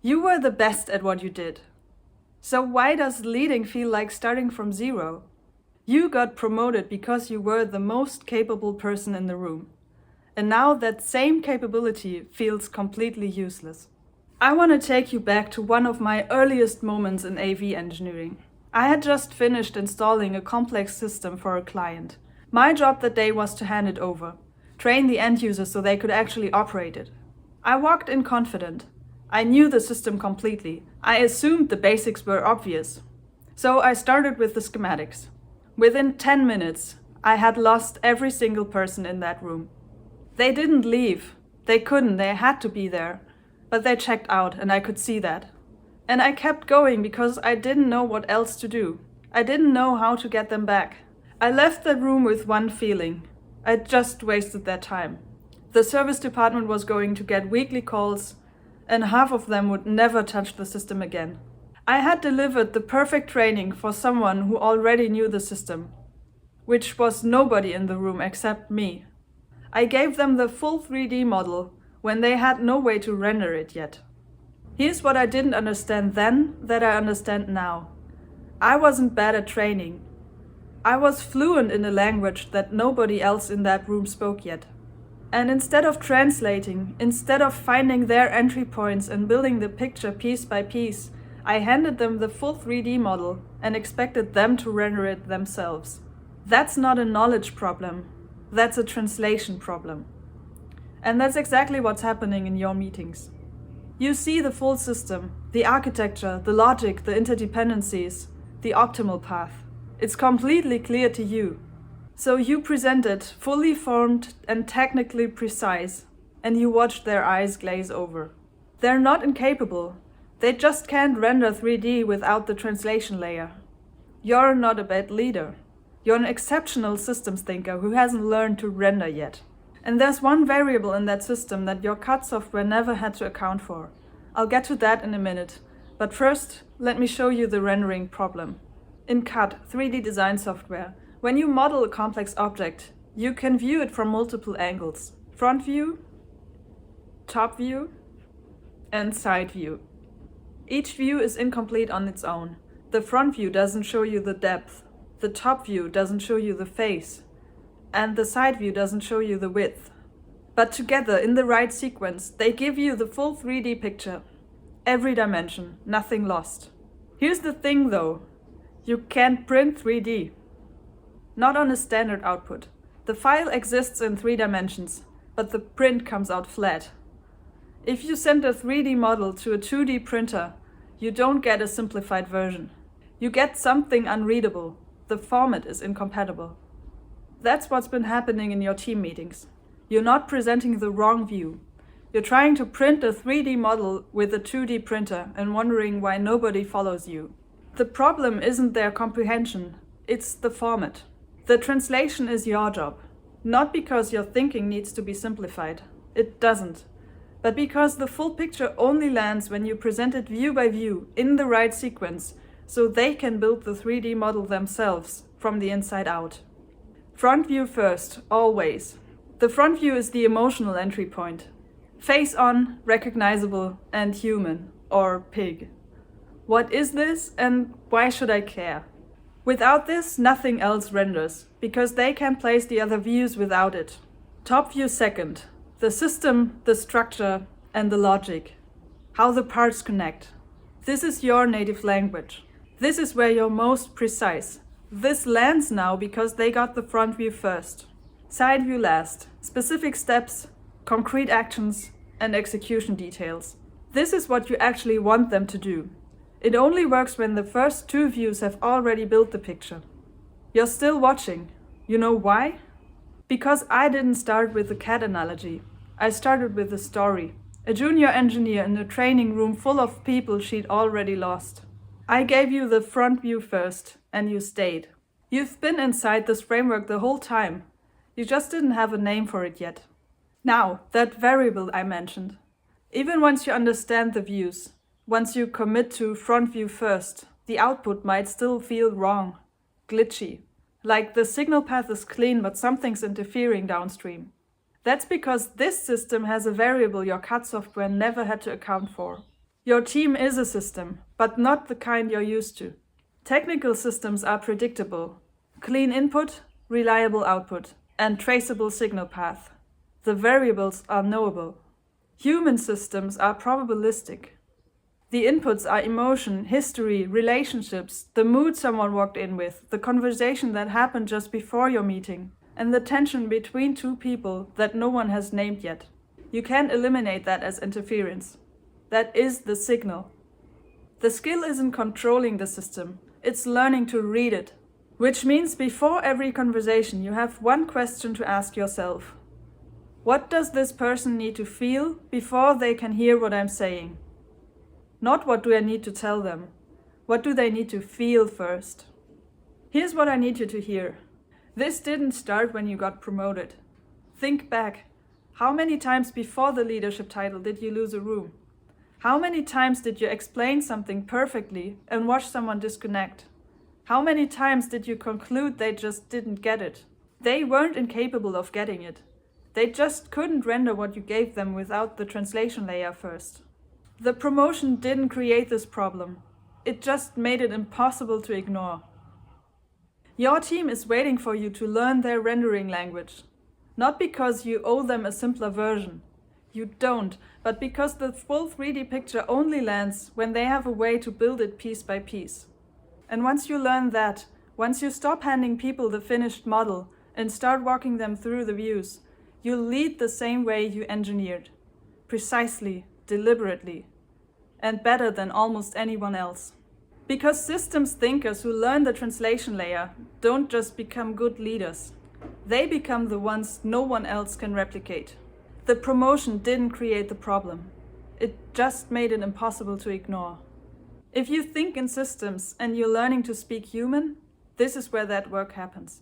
You were the best at what you did. So why does leading feel like starting from zero? You got promoted because you were the most capable person in the room. And now that same capability feels completely useless. I want to take you back to one of my earliest moments in AV engineering. I had just finished installing a complex system for a client. My job that day was to hand it over, train the end users so they could actually operate it. I walked in confident. I knew the system completely. I assumed the basics were obvious. So I started with the schematics. Within 10 minutes, I had lost every single person in that room. They didn't leave. They couldn't, they had to be there. But they checked out and I could see that. And I kept going because I didn't know what else to do. I didn't know how to get them back. I left that room with one feeling. I just wasted their time. The service department was going to get weekly calls, and half of them would never touch the system again. I had delivered the perfect training for someone who already knew the system, which was nobody in the room except me. I gave them the full 3D model when they had no way to render it yet. Here's what I didn't understand then that I understand now. I wasn't bad at training. I was fluent in a language that nobody else in that room spoke yet. And instead of translating, instead of finding their entry points and building the picture piece by piece, I handed them the full 3D model and expected them to render it themselves. That's not a knowledge problem. That's a translation problem. And that's exactly what's happening in your meetings. You see the full system, the architecture, the logic, the interdependencies, the optimal path. It's completely clear to you. So you present it fully formed and technically precise, and you watch their eyes glaze over. They're not incapable. They just can't render 3D without the translation layer. You're not a bad leader. You're an exceptional systems thinker who hasn't learned to render yet. And there's one variable in that system that your CAD software never had to account for. I'll get to that in a minute. But first, let me show you the rendering problem. In CAD, 3D design software, when you model a complex object, you can view it from multiple angles. Front view, top view, and side view. Each view is incomplete on its own. The front view doesn't show you the depth. The top view doesn't show you the face. And the side view doesn't show you the width. But together, in the right sequence, they give you the full 3D picture. Every dimension, nothing lost. Here's the thing though. You can't print 3D. Not on a standard output. The file exists in 3 dimensions, but the print comes out flat. If you send a 3D model to a 2D printer, you don't get a simplified version. You get something unreadable. The format is incompatible. That's what's been happening in your team meetings. You're not presenting the wrong view. You're trying to print a 3D model with a 2D printer and wondering why nobody follows you. The problem isn't their comprehension, it's the format. The translation is your job. Not because your thinking needs to be simplified. It doesn't. But because the full picture only lands when you present it view by view in the right sequence, so they can build the 3D model themselves from the inside out. Front view first, always. The front view is the emotional entry point. Face on, recognizable, and human, or pig. What is this and why should I care? Without this, nothing else renders, because they can place the other views without it. Top view second. The system, the structure, and the logic. How the parts connect. This is your native language. This is where you're most precise. This lands now because they got the front view first. Side view last. Specific steps, concrete actions, and execution details. This is what you actually want them to do. It only works when the first 2 views have already built the picture. You're still watching. You know why? Because I didn't start with the cat analogy. I started with the story. A junior engineer in a training room full of people she'd already lost. I gave you the front view first, and you stayed. You've been inside this framework the whole time. You just didn't have a name for it yet. Now, that variable I mentioned. Even once you understand the views, once you commit to front view first, the output might still feel wrong, glitchy. Like the signal path is clean but something's interfering downstream. That's because this system has a variable your CAD software never had to account for. Your team is a system, but not the kind you're used to. Technical systems are predictable. Clean input, reliable output, and traceable signal path. The variables are knowable. Human systems are probabilistic. The inputs are emotion, history, relationships, the mood someone walked in with, the conversation that happened just before your meeting, and the tension between two people that no one has named yet. You can't eliminate that as interference. That is the signal. The skill isn't controlling the system, it's learning to read it. Which means before every conversation you have one question to ask yourself. What does this person need to feel before they can hear what I'm saying? Not what do I need to tell them. What do they need to feel first? Here's what I need you to hear. This didn't start when you got promoted. Think back. How many times before the leadership title did you lose a room? How many times did you explain something perfectly and watch someone disconnect? How many times did you conclude they just didn't get it? They weren't incapable of getting it. They just couldn't render what you gave them without the translation layer first. The promotion didn't create this problem. It just made it impossible to ignore. Your team is waiting for you to learn their rendering language. Not because you owe them a simpler version. You don't, but because the full 3D picture only lands when they have a way to build it piece by piece. And once you learn that, once you stop handing people the finished model and start walking them through the views, you'll lead the same way you engineered. Precisely, deliberately, and better than almost anyone else. Because systems thinkers who learn the translation layer don't just become good leaders. They become the ones no one else can replicate. The promotion didn't create the problem. It just made it impossible to ignore. If you think in systems and you're learning to speak human, this is where that work happens.